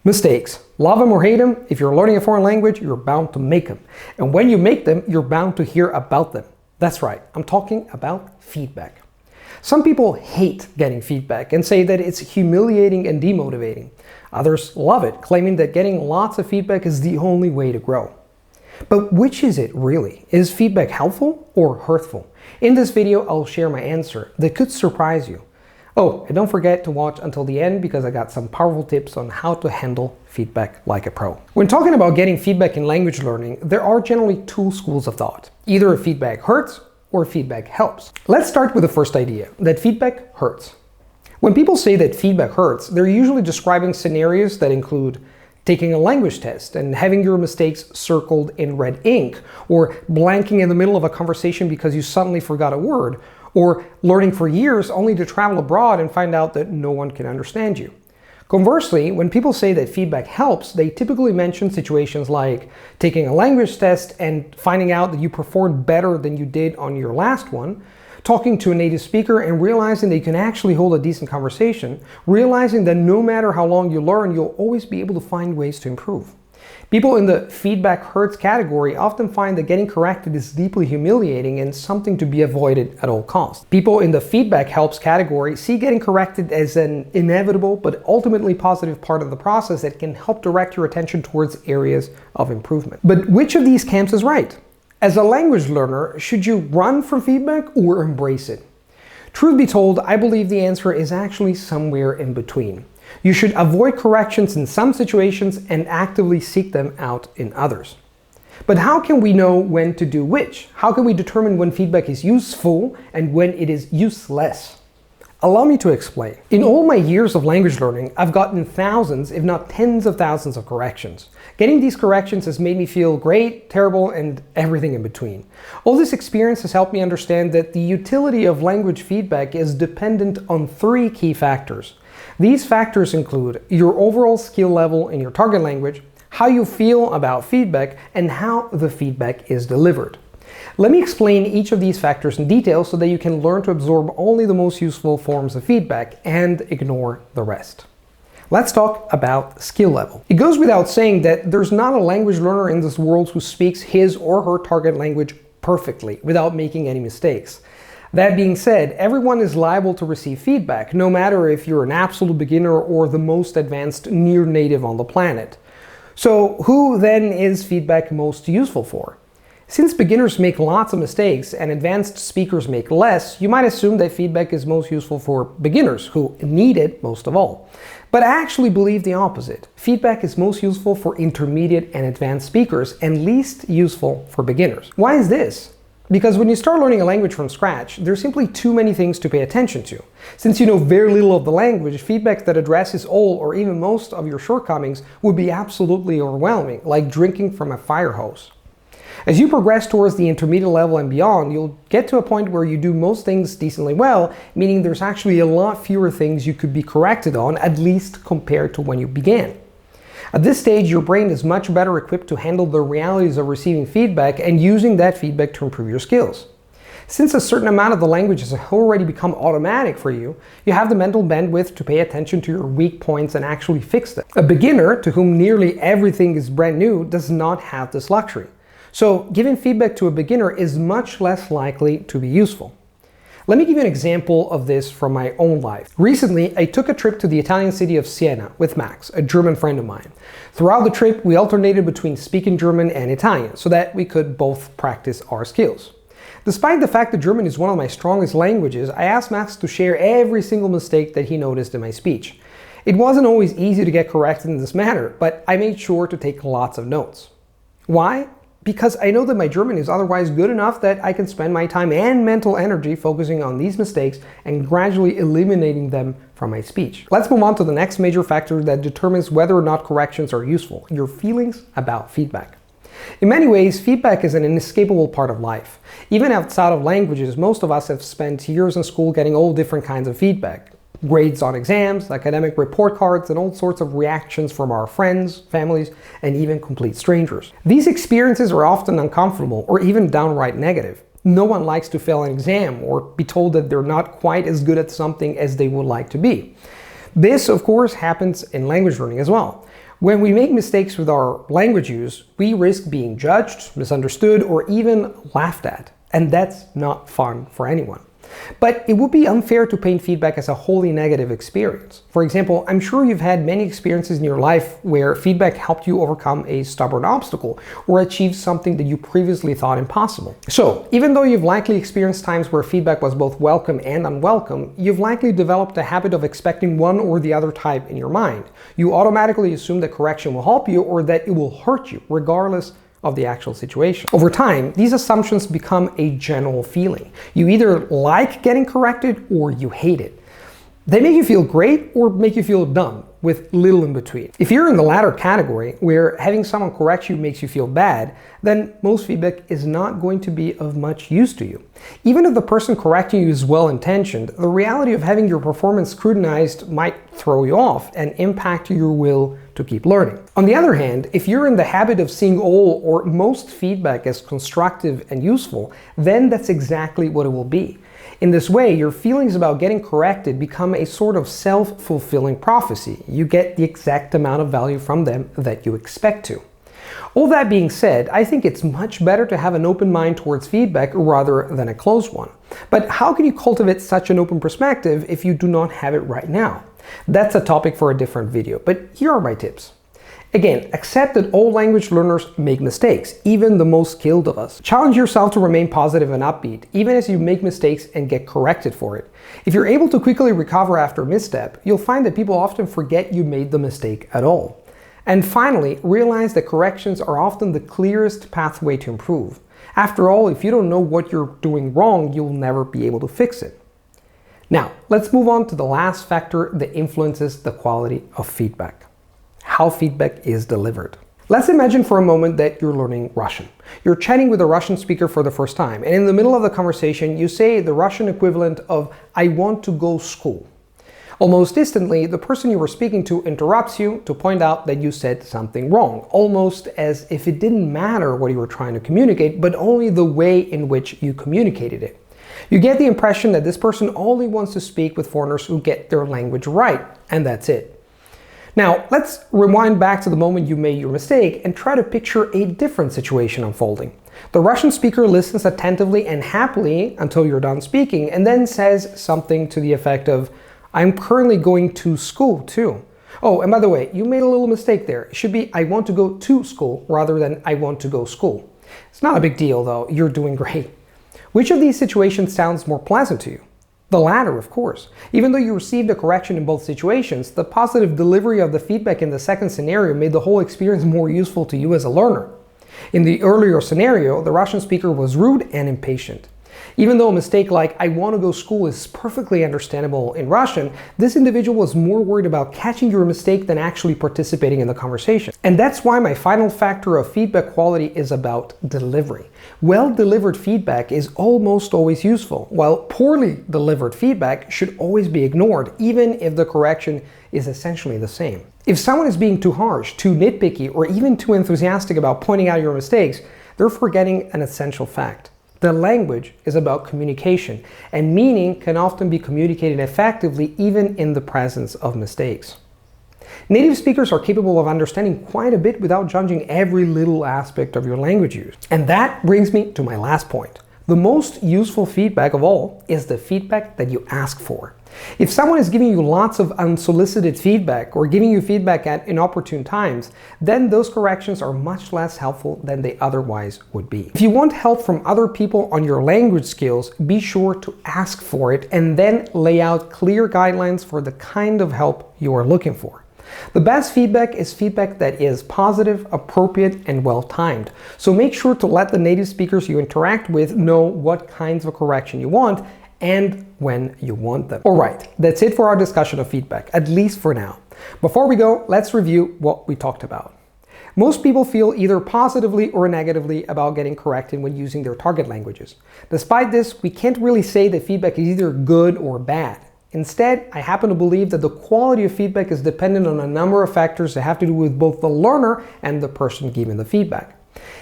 Mistakes. Love them or hate them, if you're learning a foreign language, you're bound to make them. And when you make them, you're bound to hear about them. That's right, I'm talking about feedback. Some people hate getting feedback and say that it's humiliating and demotivating. Others love it, claiming that getting lots of feedback is the only way to grow. But which is it really? Is feedback helpful or hurtful? In this video, I'll share my answer that could surprise you. Oh, and don't forget to watch until the end because I got some powerful tips on how to handle feedback like a pro. When talking about getting feedback in language learning, there are generally two schools of thought. Either feedback hurts or feedback helps. Let's start with the first idea, that feedback hurts. When people say that feedback hurts, they're usually describing scenarios that include taking a language test and having your mistakes circled in red ink, or blanking in the middle of a conversation because you suddenly forgot a word, or learning for years only to travel abroad and find out that no one can understand you. Conversely, when people say that feedback helps, they typically mention situations like taking a language test and finding out that you performed better than you did on your last one, talking to a native speaker and realizing that you can actually hold a decent conversation, realizing that no matter how long you learn, you'll always be able to find ways to improve. People in the feedback hurts category often find that getting corrected is deeply humiliating and something to be avoided at all costs. People in the feedback helps category see getting corrected as an inevitable but ultimately positive part of the process that can help direct your attention towards areas of improvement. But which of these camps is right? As a language learner, should you run from feedback or embrace it? Truth be told, I believe the answer is actually somewhere in between. You should avoid corrections in some situations and actively seek them out in others. But how can we know when to do which? How can we determine when feedback is useful and when it is useless? Allow me to explain. In all my years of language learning, I've gotten thousands, if not tens of thousands of corrections. Getting these corrections has made me feel great, terrible, and everything in between. All this experience has helped me understand that the utility of language feedback is dependent on three key factors. These factors include your overall skill level in your target language, how you feel about feedback, and how the feedback is delivered. Let me explain each of these factors in detail so that you can learn to absorb only the most useful forms of feedback and ignore the rest. Let's talk about skill level. It goes without saying that there's not a language learner in this world who speaks his or her target language perfectly without making any mistakes. That being said, everyone is liable to receive feedback, no matter if you're an absolute beginner or the most advanced near native on the planet. So who then is feedback most useful for? Since beginners make lots of mistakes and advanced speakers make less, you might assume that feedback is most useful for beginners, who need it most of all. But I actually believe the opposite. Feedback is most useful for intermediate and advanced speakers and least useful for beginners. Why is this? Because when you start learning a language from scratch, there's simply too many things to pay attention to. Since you know very little of the language, feedback that addresses all or even most of your shortcomings would be absolutely overwhelming, like drinking from a fire hose. As you progress towards the intermediate level and beyond, you'll get to a point where you do most things decently well, meaning there's actually a lot fewer things you could be corrected on, at least compared to when you began. At this stage, your brain is much better equipped to handle the realities of receiving feedback and using that feedback to improve your skills. Since a certain amount of the language has already become automatic for you, you have the mental bandwidth to pay attention to your weak points and actually fix them. A beginner, to whom nearly everything is brand new, does not have this luxury. So giving feedback to a beginner is much less likely to be useful. Let me give you an example of this from my own life. Recently, I took a trip to the Italian city of Siena with Max, a German friend of mine. Throughout the trip, we alternated between speaking German and Italian so that we could both practice our skills. Despite the fact that German is one of my strongest languages, I asked Max to share every single mistake that he noticed in my speech. It wasn't always easy to get corrected in this manner, but I made sure to take lots of notes. Why? Because I know that my German is otherwise good enough that I can spend my time and mental energy focusing on these mistakes and gradually eliminating them from my speech. Let's move on to the next major factor that determines whether or not corrections are useful: your feelings about feedback. In many ways, feedback is an inescapable part of life. Even outside of languages, most of us have spent years in school getting all different kinds of feedback. Grades on exams, academic report cards, and all sorts of reactions from our friends, families, and even complete strangers. These experiences are often uncomfortable or even downright negative. No one likes to fail an exam or be told that they're not quite as good at something as they would like to be. This, of course, happens in language learning as well. When we make mistakes with our language use, we risk being judged, misunderstood, or even laughed at. And that's not fun for anyone. But it would be unfair to paint feedback as a wholly negative experience. For example, I'm sure you've had many experiences in your life where feedback helped you overcome a stubborn obstacle or achieve something that you previously thought impossible. So, even though you've likely experienced times where feedback was both welcome and unwelcome, you've likely developed a habit of expecting one or the other type in your mind. You automatically assume that correction will help you or that it will hurt you, regardless of the actual situation. Over time, these assumptions become a general feeling. You either like getting corrected or you hate it. They make you feel great or make you feel dumb, with little in between. If you're in the latter category, where having someone correct you makes you feel bad, then most feedback is not going to be of much use to you. Even if the person correcting you is well-intentioned, the reality of having your performance scrutinized might throw you off and impact your will to keep learning. On the other hand, if you're in the habit of seeing all or most feedback as constructive and useful, then that's exactly what it will be. In this way, your feelings about getting corrected become a sort of self-fulfilling prophecy. You get the exact amount of value from them that you expect to. All that being said, I think it's much better to have an open mind towards feedback rather than a closed one. But how can you cultivate such an open perspective if you do not have it right now? That's a topic for a different video, but here are my tips. Again, accept that all language learners make mistakes, even the most skilled of us. Challenge yourself to remain positive and upbeat, even as you make mistakes and get corrected for it. If you're able to quickly recover after a misstep, you'll find that people often forget you made the mistake at all. And finally, realize that corrections are often the clearest pathway to improve. After all, if you don't know what you're doing wrong, you'll never be able to fix it. Now, let's move on to the last factor that influences the quality of feedback: how feedback is delivered. Let's imagine for a moment that you're learning Russian. You're chatting with a Russian speaker for the first time, and in the middle of the conversation, you say the Russian equivalent of "I want to go school." Almost instantly, the person you were speaking to interrupts you to point out that you said something wrong, almost as if it didn't matter what you were trying to communicate, but only the way in which you communicated it. You get the impression that this person only wants to speak with foreigners who get their language right, and that's it. Now, let's rewind back to the moment you made your mistake and try to picture a different situation unfolding. The Russian speaker listens attentively and happily until you're done speaking, and then says something to the effect of, "I'm currently going to school too. Oh, and by the way, you made a little mistake there. It should be, I want to go to school rather than I want to go school." It's not a big deal though, you're doing great. Which of these situations sounds more pleasant to you? The latter, of course. Even though you received a correction in both situations, the positive delivery of the feedback in the second scenario made the whole experience more useful to you as a learner. In the earlier scenario, the Russian speaker was rude and impatient. Even though a mistake like "I want to go school" is perfectly understandable in Russian, this individual was more worried about catching your mistake than actually participating in the conversation. And that's why my final factor of feedback quality is about delivery. Well-delivered feedback is almost always useful, while poorly delivered feedback should always be ignored, even if the correction is essentially the same. If someone is being too harsh, too nitpicky, or even too enthusiastic about pointing out your mistakes, they're forgetting an essential fact. The language is about communication, and meaning can often be communicated effectively even in the presence of mistakes. Native speakers are capable of understanding quite a bit without judging every little aspect of your language use. And that brings me to my last point. The most useful feedback of all is the feedback that you ask for. If someone is giving you lots of unsolicited feedback or giving you feedback at inopportune times, then those corrections are much less helpful than they otherwise would be. If you want help from other people on your language skills, be sure to ask for it and then lay out clear guidelines for the kind of help you are looking for. The best feedback is feedback that is positive, appropriate, and well-timed. So make sure to let the native speakers you interact with know what kinds of correction you want and when you want them. Alright, that's it for our discussion of feedback, at least for now. Before we go, let's review what we talked about. Most people feel either positively or negatively about getting corrected when using their target languages. Despite this, we can't really say that feedback is either good or bad. Instead, I happen to believe that the quality of feedback is dependent on a number of factors that have to do with both the learner and the person giving the feedback.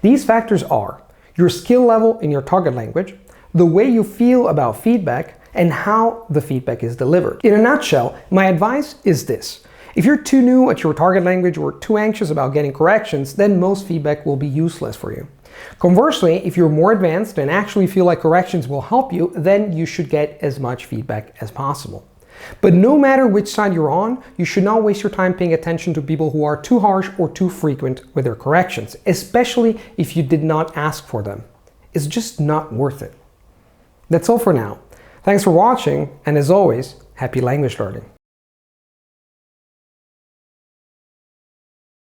These factors are your skill level in your target language, the way you feel about feedback, and how the feedback is delivered. In a nutshell, my advice is this. If you're too new at your target language or too anxious about getting corrections, then most feedback will be useless for you. Conversely, if you're more advanced and actually feel like corrections will help you, then you should get as much feedback as possible. But no matter which side you're on, you should not waste your time paying attention to people who are too harsh or too frequent with their corrections, especially if you did not ask for them. It's just not worth it. That's all for now. Thanks for watching, and as always, happy language learning.